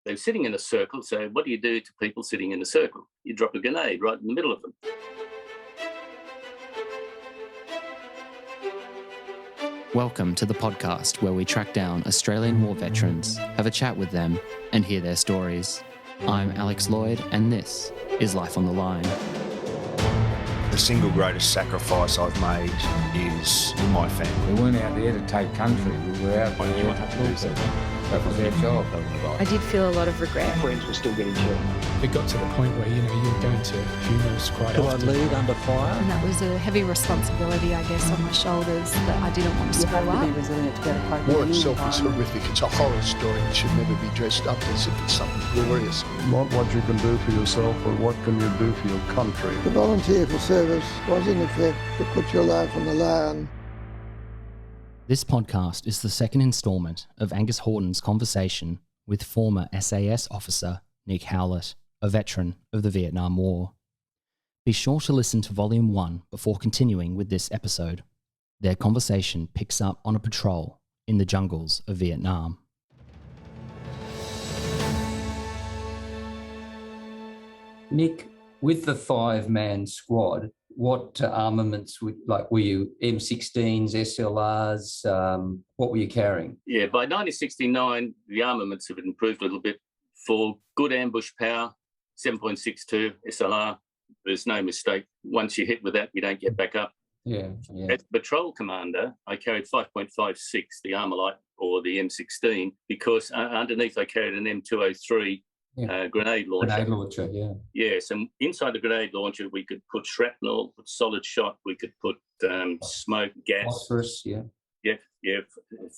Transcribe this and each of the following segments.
they were sitting in a circle. So what do you do to people sitting in a circle? You drop a grenade right in the middle of them. Welcome to the podcast where we track down Australian war veterans, have a chat with them, and hear their stories. I'm Alex Lloyd, and this is Life on the Line. The single greatest sacrifice I've made is my family. We weren't out there to take country, we were out there to do something. That was our job. I did feel a lot of regret. Friends were still getting killed. It got to the point where, you're going to funerals quite often. Do I lead under fire? And that was a heavy responsibility, I guess, on my shoulders that I didn't want to screw up. War itself is horrific. It's a horror story. It should never be dressed up as if it's something glorious. Not what you can do for yourself, but what can you do for your country. The volunteer for service was in effect to put your life on the line. This podcast is the second instalment of Angus Hordern's conversation with former SAS officer Nick Howlett, a veteran of the Vietnam War. Be sure to listen to Volume 1 before continuing with this episode. Their conversation picks up on a patrol in the jungles of Vietnam. Nick, with the 5-man squad, what armaments were you? M16s, SLRs? What were you carrying? Yeah, by 1969, the armaments have improved a little bit. For good ambush power, 7.62 SLR, there's no mistake. Once you hit with that, you don't get back up. Yeah. As patrol commander, I carried 5.56, the Armalite or the M16, because underneath I carried an M203 grenade launcher. Grenade launcher, yeah. Yes, and inside the grenade launcher, we could put shrapnel, put solid shot, we could put smoke, gas. Phosphorus, yeah. Yeah,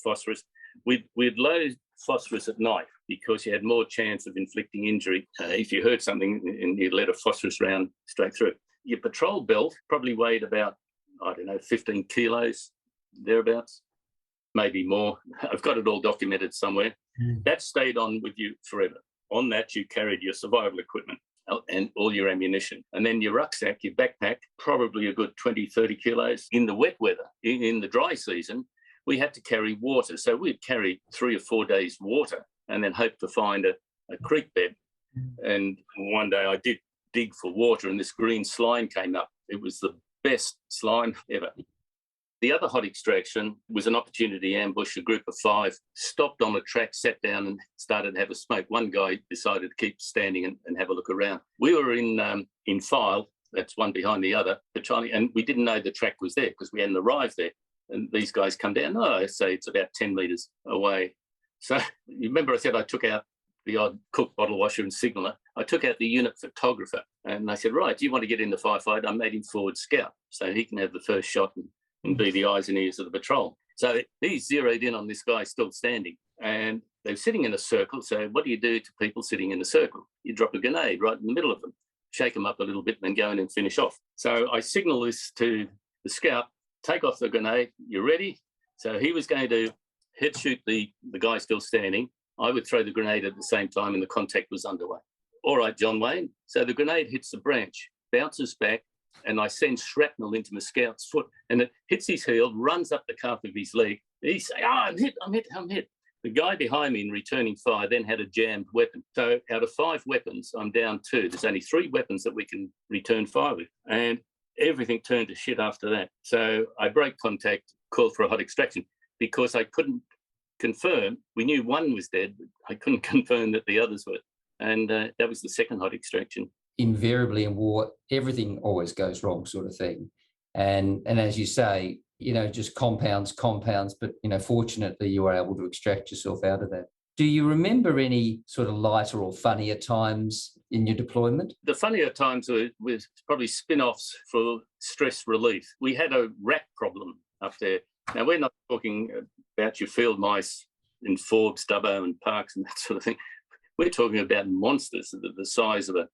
phosphorus. We'd load phosphorus at night because you had more chance of inflicting injury if you heard something and you let a phosphorus round straight through it. Your patrol belt probably weighed about, 15 kilos, thereabouts, maybe more. I've got it all documented somewhere. That stayed on with you forever. On that, you carried your survival equipment and all your ammunition. And then your rucksack, your backpack, probably a good 20, 30 kilos. In the wet weather, in the dry season, we had to carry water. So we'd carry 3 or 4 days water and then hope to find a creek bed. And one day I did dig for water and this green slime came up. It was the best slime ever. The other hot extraction was an opportunity ambush. A group of 5 stopped on a track, sat down and started to have a smoke. One guy decided to keep standing and have a look around. We were in file, that's one behind the other, patrolling, and we didn't know the track was there because we hadn't arrived there. And these guys come down, I say it's about 10 metres away. So you remember I said I took out the odd cook bottle washer and signaller. I took out the unit photographer and I said, right, do you want to get in the firefight? I made him forward scout so he can have the first shot and be the eyes and ears of the patrol. So he zeroed in on this guy still standing and they were sitting in a circle. So what do you do to people sitting in a circle? You drop a grenade right in the middle of them, shake them up a little bit and then go in and finish off. So I signal this to the scout, take off the grenade, you ready? So he was going to head shoot the guy still standing. I would throw the grenade at the same time and the contact was underway. All right, John Wayne. So the grenade hits the branch, bounces back, and I send shrapnel into my scout's foot and it hits his heel, runs up the calf of his leg. He say, I'm hit. The guy behind me in returning fire then had a jammed weapon. So out of 5 weapons, I'm down 2. There's only 3 weapons that we can return fire with. And everything turned to shit after that. So I broke contact, called for a hot extraction because I couldn't confirm. We knew one was dead, but I couldn't confirm that the others were. And that was the second hot extraction. Invariably in war, everything always goes wrong, sort of thing. And as you say, just compounds, but, fortunately you were able to extract yourself out of that. Do you remember any sort of lighter or funnier times in your deployment? The funnier times were probably spin-offs for stress relief. We had a rat problem up there. Now, we're not talking about your field mice in Forbes, Dubbo and Parks and that sort of thing. We're talking about monsters the size of a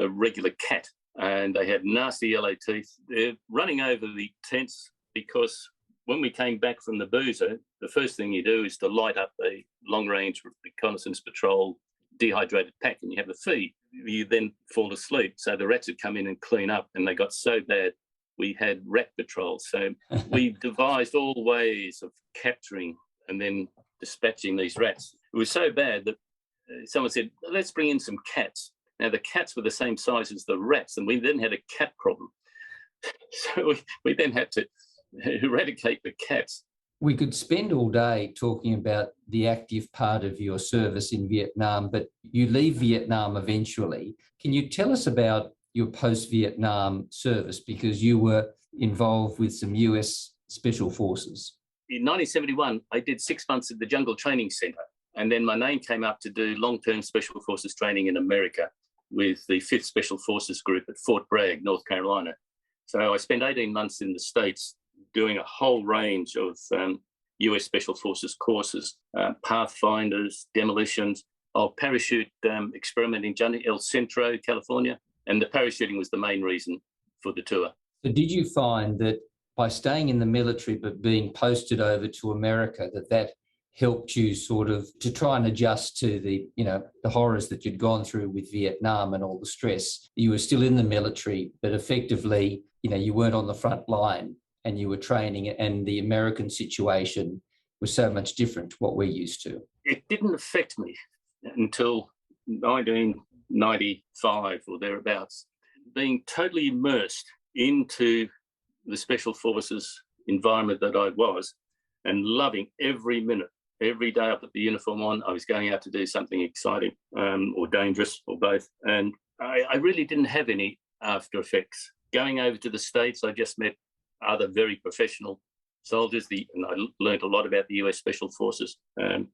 regular cat. And they had nasty yellow teeth. They're running over the tents because when we came back from the boozer, the first thing you do is to light up a long-range reconnaissance patrol dehydrated pack and you have a feed. You then fall asleep. So the rats would come in and clean up and they got so bad we had rat patrols. So we devised all ways of capturing and then dispatching these rats. It was so bad that someone said, let's bring in some cats. Now, the cats were the same size as the rats, and we then had a cat problem. So we then had to eradicate the cats. We could spend all day talking about the active part of your service in Vietnam, but you leave Vietnam eventually. Can you tell us about your post-Vietnam service? Because you were involved with some US Special Forces. In 1971, I did 6 months at the Jungle Training Centre, and then my name came up to do long-term Special Forces training in America with the 5th Special Forces Group at Fort Bragg, North Carolina. So I spent 18 months in the States doing a whole range of US Special Forces courses, pathfinders, demolitions, parachute experimenting journey, El Centro, California, and the parachuting was the main reason for the tour. So did you find that by staying in the military but being posted over to America, that helped you sort of to try and adjust to the horrors that you'd gone through with Vietnam and all the stress? You were still in the military, but effectively, you weren't on the front line and you were training, and the American situation was so much different to what we're used to. It didn't affect me until 1995 or thereabouts. Being totally immersed into the Special Forces environment that I was and loving every minute, every day I put the uniform on, I was going out to do something exciting or dangerous or both. And I really didn't have any after effects. Going over to the States, I just met other very professional soldiers, and I learned a lot about the US Special Forces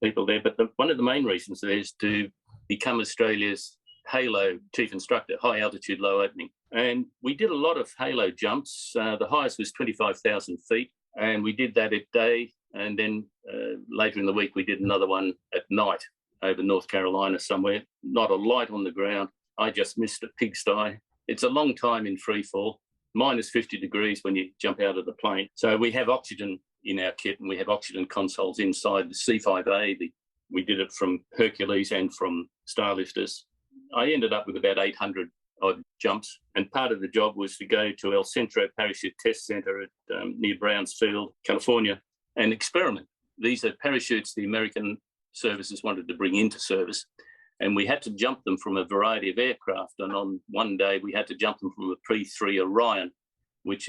people there. But one of the main reasons there is to become Australia's Halo Chief Instructor, high altitude, low opening. And we did a lot of Halo jumps. The highest was 25,000 feet. And we did that at day. And then later in the week, we did another one at night over North Carolina somewhere. Not a light on the ground. I just missed a pigsty. It's a long time in free fall, minus 50 degrees when you jump out of the plane. So we have oxygen in our kit, and we have oxygen consoles inside the C5A. We did it from Hercules and from Starlifters. I ended up with about 800 odd jumps, and part of the job was to go to El Centro Parachute Test Center at near Brownsfield, California, and experiment. These are parachutes the American services wanted to bring into service, and we had to jump them from a variety of aircraft. And on one day, we had to jump them from a P-3 Orion, which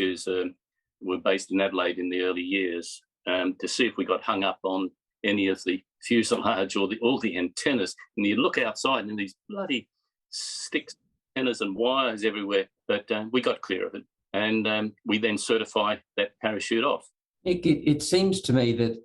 were based in Adelaide in the early years, to see if we got hung up on any of the fuselage or all the antennas. And you look outside and these bloody sticks, antennas and wires everywhere. But we got clear of it. And we then certify that parachute off. It seems to me that,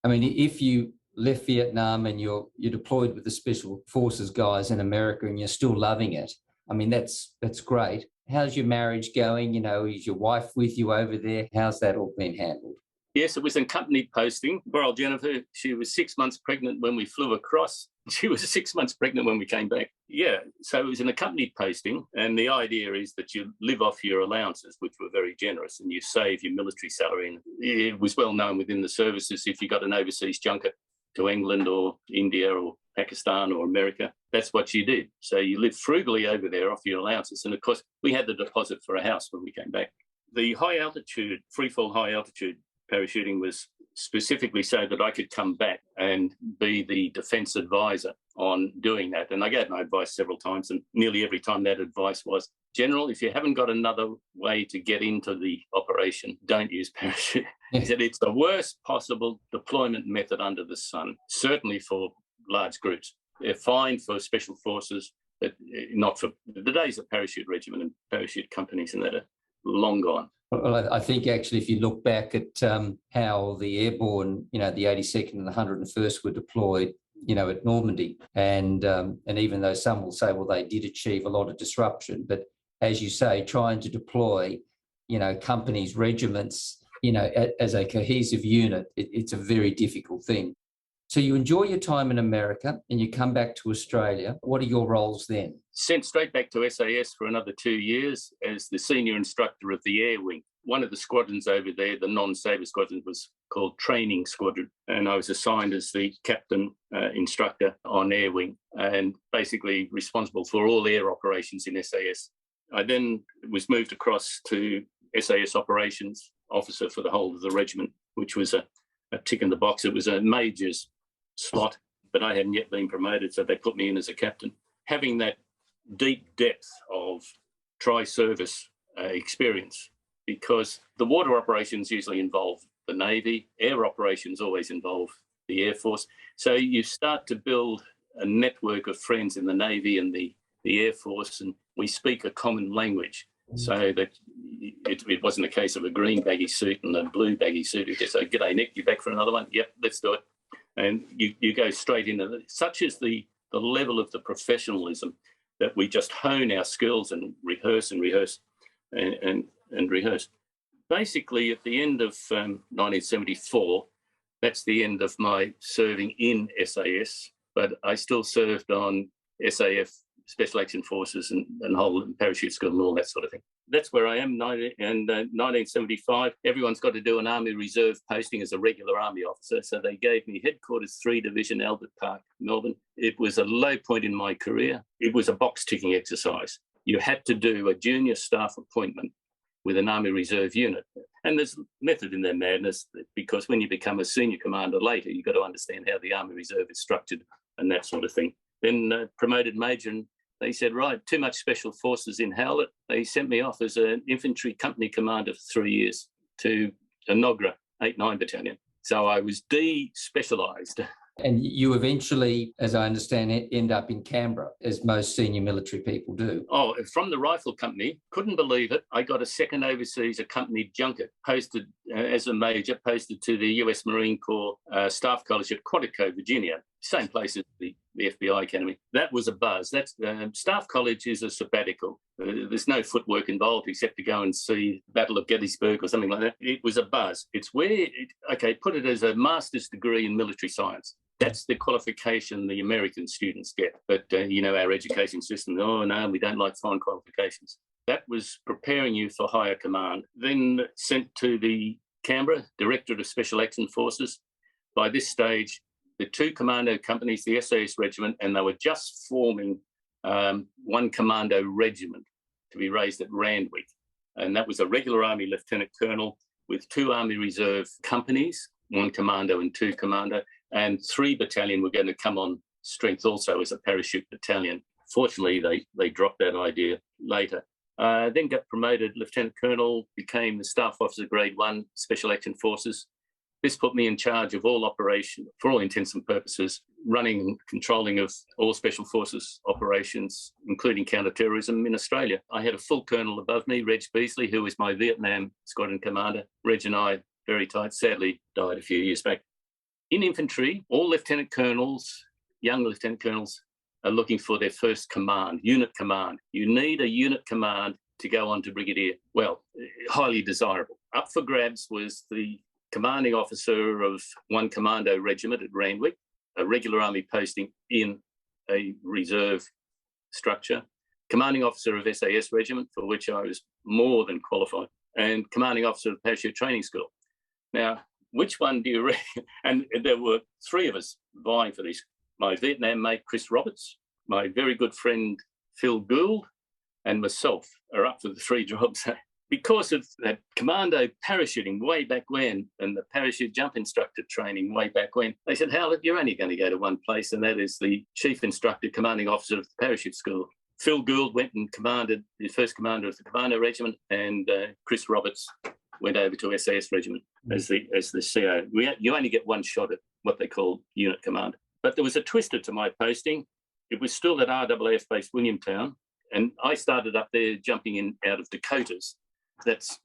if you left Vietnam and you're deployed with the Special Forces guys in America and you're still loving it, that's great. How's your marriage going? Is your wife with you over there? How's that all been handled? Yes, it was in company posting. Poor old Jennifer, she was 6 months pregnant when we flew across. She was 6 months pregnant when we came back. Yeah, so it was an accompanied posting. And the idea is that you live off your allowances, which were very generous, and you save your military salary. And it was well known within the services, if you got an overseas junket to England or India or Pakistan or America, that's what you did. So you lived frugally over there off your allowances. And of course, we had the deposit for a house when we came back. The high altitude, freefall high altitude parachuting was specifically so that I could come back and be the defence advisor on doing that. And I gave my advice several times, and nearly every time that advice was, General, if you haven't got another way to get into the operation, don't use parachute. He said it's the worst possible deployment method under the sun, certainly for large groups. They're fine for special forces, but not for the days of parachute regiment and parachute companies, and that are long gone. Well, I think actually, if you look back at how the airborne, the 82nd and the 101st were deployed, at Normandy, and even though some will say, well, they did achieve a lot of disruption, but as you say, trying to deploy, companies, regiments, as a cohesive unit, it's a very difficult thing. So you enjoy your time in America and you come back to Australia. What are your roles then? Sent straight back to SAS for another 2 years as the senior instructor of the Air Wing. One of the squadrons over there, the non-sabre squadron, was called Training Squadron. And I was assigned as the captain instructor on Air Wing and basically responsible for all air operations in SAS. I then was moved across to SAS operations officer for the whole of the regiment, which was a tick in the box. It was a major's slot. but I hadn't yet been promoted, so they put me in as a captain. Having that deep depth of tri-service experience, because the water operations usually involve the Navy, air operations always involve the Air Force. So you start to build a network of friends in the Navy and the Air Force, and we speak a common language. So that it wasn't a case of a green baggy suit and a blue baggy suit. You just say, "G'day, Nick, you back for another one?" "Yep, let's do it." And you go straight into it. Such is the level of the professionalism that we just hone our skills and rehearse and rehearse and rehearse. Basically, at the end of 1974, that's the end of my serving in SAS, but I still served on SAF, Special Action Forces, and whole parachute school and all that sort of thing. That's where I am. In 1975, everyone's got to do an Army Reserve posting as a regular Army officer. So they gave me Headquarters 3 Division, Albert Park, Melbourne. It was a low point in my career. It was a box-ticking exercise. You had to do a junior staff appointment with an Army Reserve unit. And there's method in their madness, because when you become a senior commander later, you've got to understand how the Army Reserve is structured and that sort of thing. Then promoted major, and they said, right, too much special forces in Howlett. They sent me off as an infantry company commander for 3 years to Enoggera, 8-9 Battalion. So I was de-specialised. And you eventually, as I understand it, end up in Canberra, as most senior military people do. Oh, from the rifle company, couldn't believe it. I got a second overseas accompanied junket, posted as a major, posted to the US Marine Corps Staff College at Quantico, Virginia, same place as the FBI Academy. That was a buzz. That's Staff College is a sabbatical. There's no footwork involved except to go and see Battle of Gettysburg or something like that. It was a buzz. It's where, put it as a master's degree in military science. That's the qualification the American students get. But, our education system, oh, no, we don't like foreign qualifications. That was preparing you for higher command. Then sent to the Canberra Directorate of Special Action Forces. By this stage, the 2 commando companies, the SAS regiment, and they were just forming 1 commando regiment to be raised at Randwick. And that was a regular Army lieutenant colonel with 2 Army Reserve companies, 1 commando and 2 commando, and 3 battalion were going to come on strength also as a parachute battalion. Fortunately, they dropped that idea later. Then got promoted lieutenant colonel, became the staff officer grade 1, Special Action Forces. This put me in charge of all operation, for all intents and purposes, running and controlling of all Special Forces operations, including counter-terrorism in Australia. I had a full colonel above me, Reg Beasley, who was my Vietnam squadron commander. Reg and I, very tight, sadly died a few years back. In infantry, all lieutenant colonels, young lieutenant colonels, are looking for their first command, unit command. You need a unit command to go on to brigadier. Well, highly desirable. Up for grabs was the commanding officer of 1 commando regiment at Randwick, a regular Army posting in a reserve structure, commanding officer of SAS regiment, for which I was more than qualified, and commanding officer of parachute training school. Now, which one do you reckon? And there were 3 of us vying for this. My Vietnam mate, Chris Roberts, my very good friend, Phil Gould, and myself are up for the 3 jobs. Because of that commando parachuting way back when and the parachute jump instructor training way back when, they said, Howlett, you're only going to go to one place, and that is the chief instructor, commanding officer of the parachute school. Phil Gould went and commanded the first commander of the commando regiment, and Chris Roberts went over to SAS regiment as the CO. You only get 1 shot at what they call unit command. But there was a twister to my posting. It was still at RAAF base Williamtown, and I started up there jumping in out of Dakotas. That's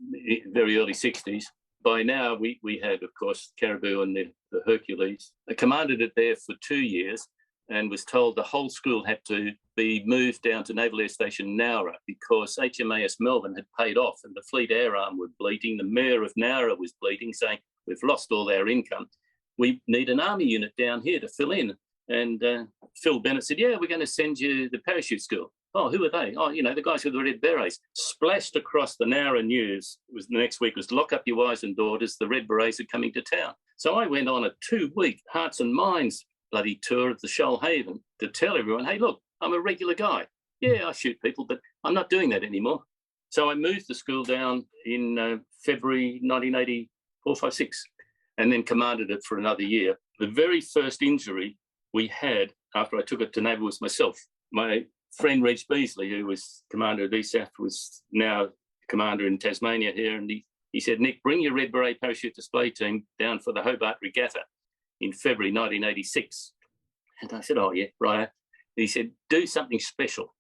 very early 60s. By now, we had, of course, Caribou and the Hercules. I commanded it there for 2 years and was told the whole school had to be moved down to Naval Air Station Nowra because HMAS Melbourne had paid off and the Fleet Air Arm were bleating. The mayor of Nowra was bleating, saying, we've lost all our income. We need an army unit down here to fill in. And Phil Bennett said, yeah, we're going to send you the parachute school. Oh, who are they? Oh, the guys with the red berets. Splashed across the Nowra news was the next week was lock up your wives and daughters, the red berets are coming to town. So I went on a 2-week hearts and minds bloody tour of the Shoalhaven to tell everyone, hey, look, I'm a regular guy. Yeah, I shoot people, but I'm not doing that anymore. So I moved the school down in February 1984-56 and then commanded it for another year. The very first injury we had, after I took it to naval with myself, my friend Reg Beasley, who was commander of ESAF, was now commander in Tasmania here, and he said, Nick, bring your Red Beret parachute display team down for the Hobart Regatta in February 1986. And I said, oh, yeah, right. He said, do something special.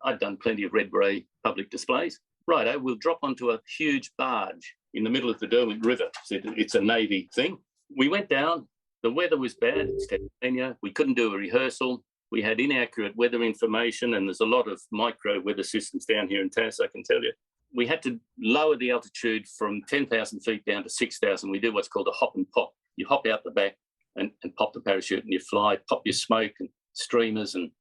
I'd done plenty of Red Beret public displays. Righto, we'll drop onto a huge barge in the middle of the Derwent River. It's a Navy thing. We went down. The weather was bad. It's Tasmania. We couldn't do a rehearsal. We had inaccurate weather information, and there's a lot of micro weather systems down here in Tas, I can tell you. We had to lower the altitude from 10,000 feet down to 6,000. We did what's called a hop and pop. You hop out the back and pop the parachute, and you fly, pop your smoke and streamers, and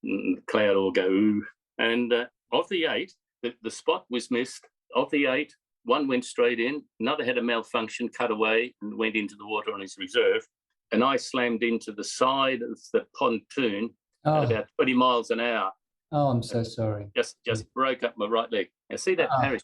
the cloud all go ooh. And of the 8, the spot was missed. Of the 8, 1 went straight in, another had a malfunction, cut away and went into the water on his reserve. And I slammed into the side of the pontoon at about 20 miles an hour. Oh, I'm so sorry. Just broke up my right leg. Now, see that parachute?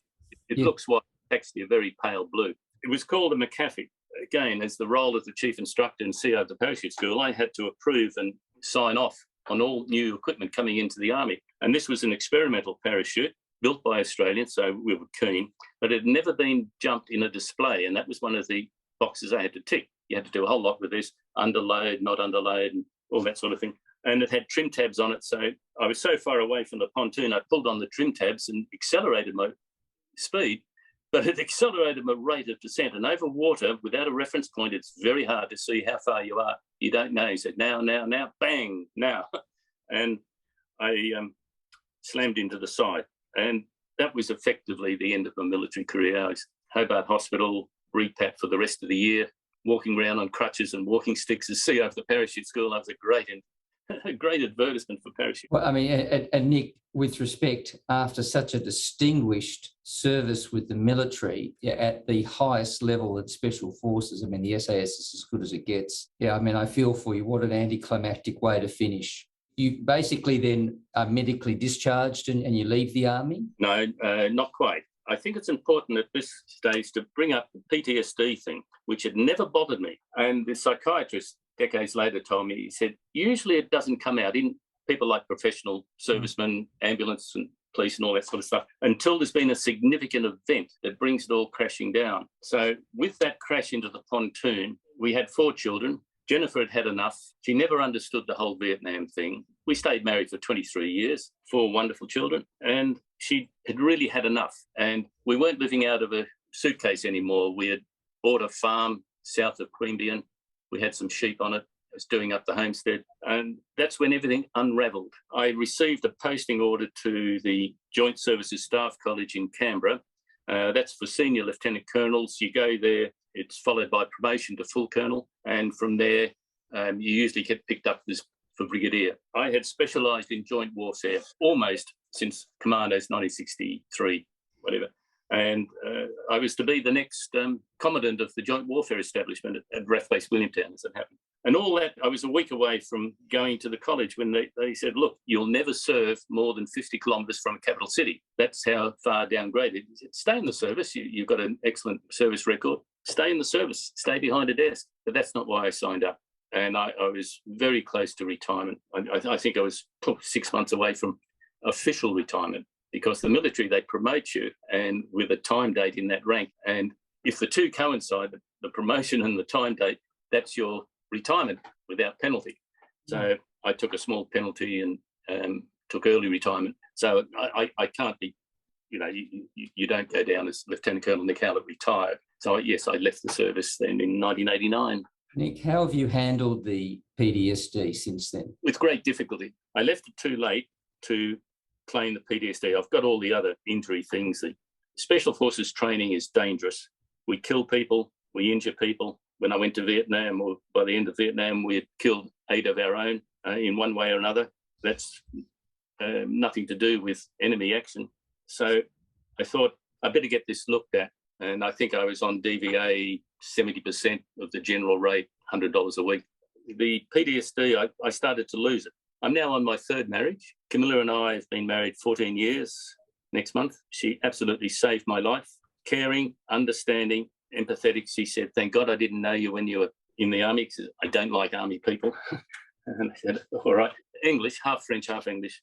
It looks white, it's actually a very pale blue. It was called a McAfee. Again, as the role of the chief instructor and CEO of the parachute school, I had to approve and sign off on all new equipment coming into the Army. And this was an experimental parachute built by Australians, so we were keen, but it had never been jumped in a display, and that was one of the boxes I had to tick. You had to do a whole lot with this, underload, not underload, and all that sort of thing. And it had trim tabs on it, so I was so far away from the pontoon, I pulled on the trim tabs and accelerated my speed, but it accelerated my rate of descent. And over water, without a reference point, it's very hard to see how far you are. You don't know. He said, now, bang, now. And I slammed into the side. And that was effectively the end of my military career. I was Hobart Hospital, repat for the rest of the year, walking around on crutches and walking sticks as CEO of the parachute school. That was a great advertisement for parachute. Well, I mean, and Nick, with respect, after such a distinguished service with the military at the highest level at Special Forces, I mean, the SAS is as good as it gets. Yeah, I mean, I feel for you. What an anticlimactic way to finish. You basically then are medically discharged and you leave the Army? No, not quite. I think it's important at this stage to bring up the PTSD thing, which had never bothered me. And the psychiatrist decades later told me, he said, usually it doesn't come out in people like professional servicemen, ambulance and police and all that sort of stuff, until there's been a significant event that brings it all crashing down. So with that crash into the pontoon, we had 4 children. Jennifer had had enough. She never understood the whole Vietnam thing. We stayed married for 23 years, 4 wonderful children, and she had really had enough. And we weren't living out of a suitcase anymore. We had bought a farm south of Queanbeyan. We had some sheep on it. I was doing up the homestead. And that's when everything unravelled. I received a posting order to the Joint Services Staff College in Canberra. That's for senior lieutenant colonels. You go there. It's followed by promotion to full colonel, and from there, you usually get picked up for brigadier. I had specialised in joint warfare almost since Commandos 1963, whatever, and I was to be the next commandant of the joint warfare establishment at RAF Base Williamtown, as it happened. And all that, I was a week away from going to the college when they said, look, you'll never serve more than 50 kilometres from a capital city. That's how far downgraded. He said, stay in the service. You've got an excellent service record. Stay in the service, stay behind a desk. But that's not why I signed up. And I was very close to retirement. I think I was 6 months away from official retirement, because the military, they promote you and with a time date in that rank. And if the two coincide, the promotion and the time date, that's your retirement without penalty. So I took a small penalty and took early retirement. So I can't be, you don't go down as Lieutenant Colonel Nick Howlett retired. So yes, I left the service then in 1989. Nick, how have you handled the PTSD since then? With great difficulty. I left it too late to claim the PTSD. I've got all the other injury things. The Special Forces training is dangerous. We kill people, we injure people. When I went to Vietnam, or by the end of Vietnam, we had killed 8 of our own in one way or another. That's nothing to do with enemy action. So I thought I better get this looked at. And I think I was on DVA 70% of the general rate, $100 a week. The PTSD, I started to lose it. I'm now on my 3rd marriage. Camilla and I have been married 14 years next month. She absolutely saved my life. Caring, understanding, empathetic. She said, thank God I didn't know you when you were in the Army, because I don't like Army people. And I said, all right, English, half French, half English.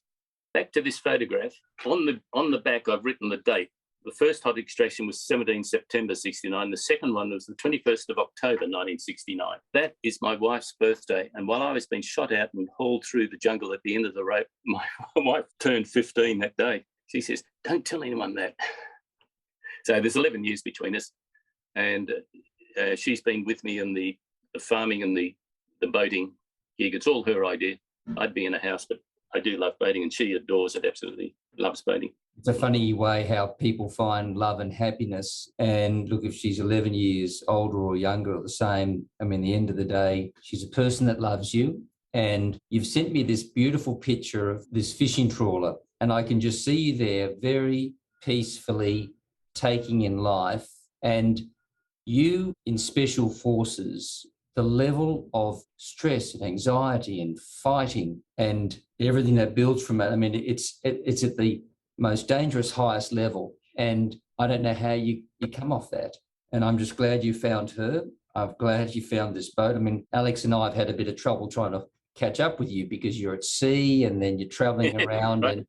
Back to this photograph. On the back, I've written the date. The first hot extraction was 17 September 69. The second one was the 21st of October 1969. That is my wife's birthday. And while I was being shot out and hauled through the jungle at the end of the rope, my wife turned 15 that day. She says, don't tell anyone that. So there's 11 years between us. And she's been with me in the farming and the boating gig. It's all her idea. I'd be in a house, but I do love boating, and she adores it, absolutely loves boating. It's a funny way how people find love and happiness. And look, if she's 11 years older or younger or the same, I mean, at the end of the day, she's a person that loves you. And you've sent me this beautiful picture of this fishing trawler, and I can just see you there very peacefully taking in life. And you in Special Forces, the level of stress and anxiety and fighting and everything that builds from it, I mean, it's at the most dangerous, highest level. And I don't know how you come off that. And I'm just glad you found her. I'm glad you found this boat. I mean, Alex and I have had a bit of trouble trying to catch up with you because you're at sea and then you're traveling around. Right.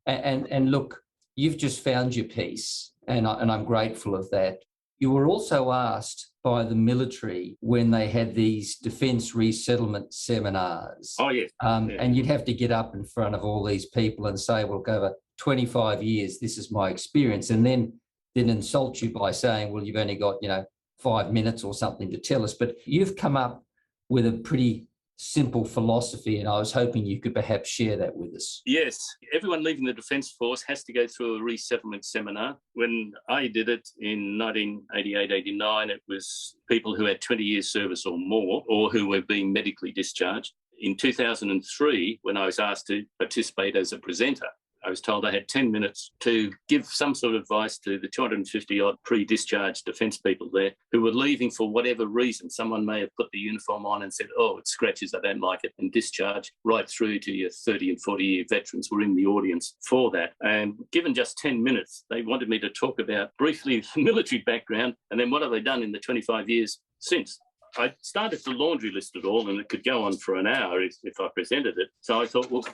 And look, you've just found your peace. And I'm grateful of that. You were also asked by the military when they had these defence resettlement seminars. Oh, yes. And you'd have to get up in front of all these people and say, well, over 25 years, this is my experience. And then insult you by saying, well, you've only got, 5 minutes or something to tell us. But you've come up with a pretty simple philosophy, and I was hoping you could perhaps share that with us. Yes, everyone leaving the Defence Force has to go through a resettlement seminar. When I did it in 1988-89, it was people who had 20 years service or more, or who were being medically discharged. In 2003, when I was asked to participate as a presenter, I was told I had 10 minutes to give some sort of advice to the 250-odd pre-discharge defence people there who were leaving for whatever reason. Someone may have put the uniform on and said, oh, it scratches, I don't like it, and discharge, right through to your 30 and 40-year veterans were in the audience for that. And given just 10 minutes, they wanted me to talk about briefly the military background and then what have they done in the 25 years since. I started to laundry list it all, and it could go on for an hour if I presented it. So I thought, well,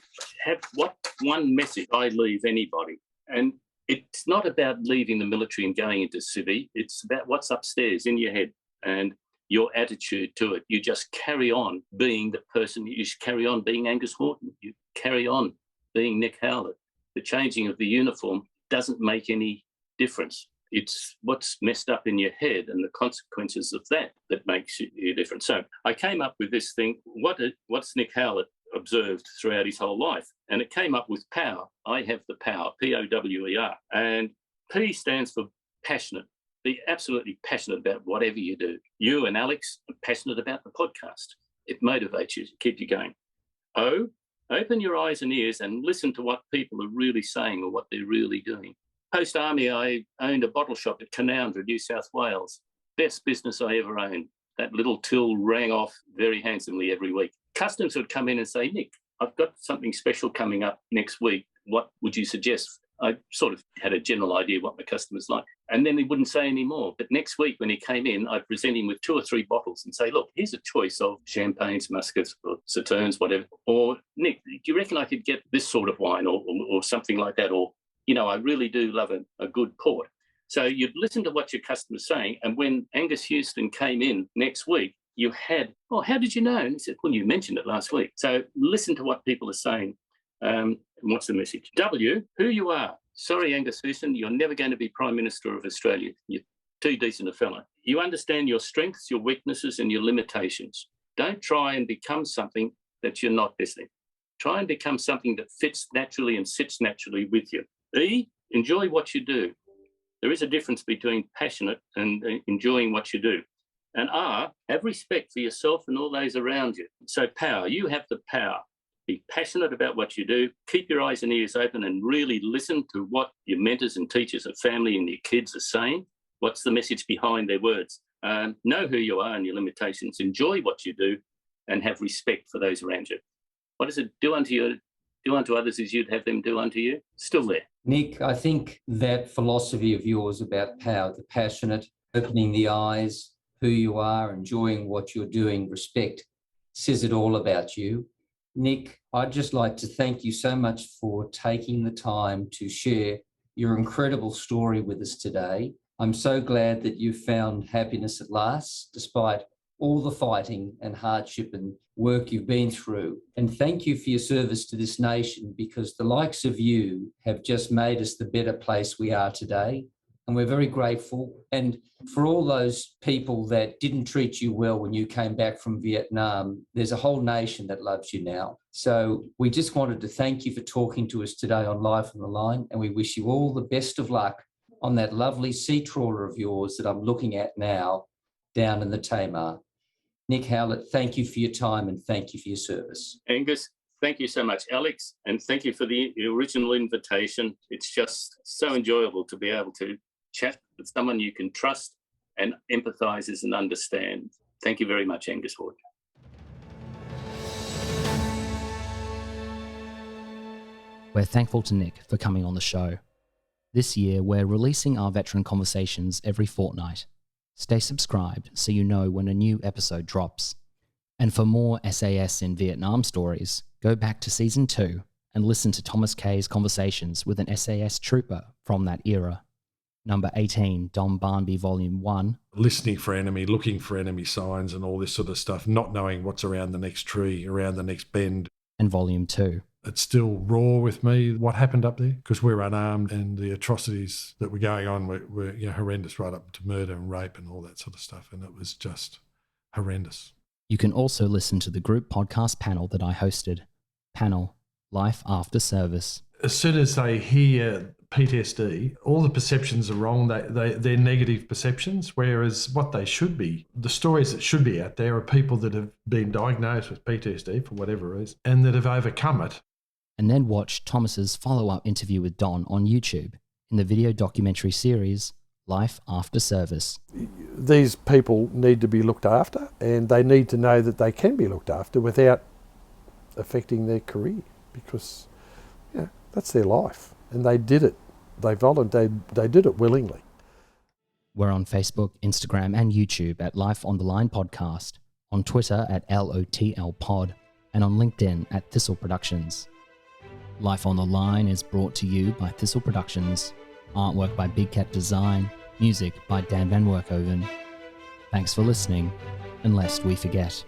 what one message I leave anybody? And it's not about leaving the military and going into civvy. It's about what's upstairs in your head and your attitude to it. You just carry on being the person. You carry on being Angus Hordern. You carry on being Nick Howlett. The changing of the uniform doesn't make any difference. It's what's messed up in your head and the consequences of that makes you different. So I came up with this thing, what's Nick Howlett observed throughout his whole life? And it came up with power. I have the power, P-O-W-E-R. And P stands for passionate. Be absolutely passionate about whatever you do. You and Alex are passionate about the podcast. It motivates you to keep you going. O, open your eyes and ears and listen to what people are really saying or what they're really doing. Post-army, I owned a bottle shop at Canowindra, New South Wales. Best business I ever owned. That little till rang off very handsomely every week. Customs would come in and say, Nick, I've got something special coming up next week. What would you suggest? I sort of had a general idea what my customers like. And then he wouldn't say any more. But next week when he came in, I'd present him with 2 or 3 bottles and say, look, here's a choice of champagnes, muskets, or sauternes, whatever. Or, Nick, do you reckon I could get this sort of wine or something like that? Or, I really do love a good port. So you'd listen to what your customer's saying. And when Angus Hordern came in next week, you had, oh, how did you know? And he said, well, you mentioned it last week. So listen to what people are saying. And what's the message? W, who you are. Sorry, Angus Hordern, you're never going to be Prime Minister of Australia. You're too decent a fella. You understand your strengths, your weaknesses, and your limitations. Don't try and become something that you're not, Bessie. Try and become something that fits naturally and sits naturally with you. E, enjoy what you do. There is a difference between passionate and enjoying what you do. And R, have respect for yourself and all those around you. So power, you have the power. Be passionate about what you do. Keep your eyes and ears open and really listen to what your mentors and teachers and family and your kids are saying. What's the message behind their words? Know who you are and your limitations. Enjoy what you do and have respect for those around you. What does it do unto you? Do unto others as you'd have them do unto you? Still there. Nick, I think that philosophy of yours about power, the passionate, opening the eyes, who you are, enjoying what you're doing, respect, says it all about you. Nick, I'd just like to thank you so much for taking the time to share your incredible story with us today. I'm so glad that you've found happiness at last, despite all the fighting and hardship and work you've been through. And thank you for your service to this nation, because the likes of you have just made us the better place we are today. And we're very grateful. And for all those people that didn't treat you well when you came back from Vietnam, there's a whole nation that loves you now. So we just wanted to thank you for talking to us today on Life on the Line, and we wish you all the best of luck on that lovely sea trawler of yours that I'm looking at now down in the Tamar. Nick Howlett, thank you for your time and thank you for your service. Angus, thank you so much, Alex, and thank you for the original invitation. It's just so enjoyable to be able to chat with someone you can trust and empathises and understand. Thank you very much, Angus Hordern. We're thankful to Nick for coming on the show. This year, we're releasing our veteran conversations every fortnight. Stay subscribed so you know when a new episode drops. And for more SAS in Vietnam stories, go back to Season 2 and listen to Thomas Kay's conversations with an SAS trooper from that era. Number 18, Dom Barnby Vol I. Listening for enemy, looking for enemy signs and all this sort of stuff, not knowing what's around the next tree, around the next bend. And Volume 2. It's still raw with me what happened up there, because we're unarmed and the atrocities that were going on were horrendous, right up to murder and rape and all that sort of stuff. And it was just horrendous. You can also listen to the group podcast panel that I hosted. Panel, Life After Service. As soon as they hear PTSD, all the perceptions are wrong. They're negative perceptions, whereas what they should be, the stories that should be out there are people that have been diagnosed with PTSD for whatever reason and that have overcome it. And then watch Thomas's follow-up interview with Don on YouTube in the video documentary series Life After Service. These people need to be looked after, and they need to know that they can be looked after without affecting their career, because that's their life. And they did it. They volunteered. They did it willingly. We're on Facebook, Instagram, and YouTube at Life on the Line Podcast, on Twitter at LOTL Pod, and on LinkedIn at Thistle Productions. Life on the Line is brought to you by Thistle Productions, artwork by Big Cat Design, music by Dan Van Werkhoven. Thanks for listening, and lest we forget.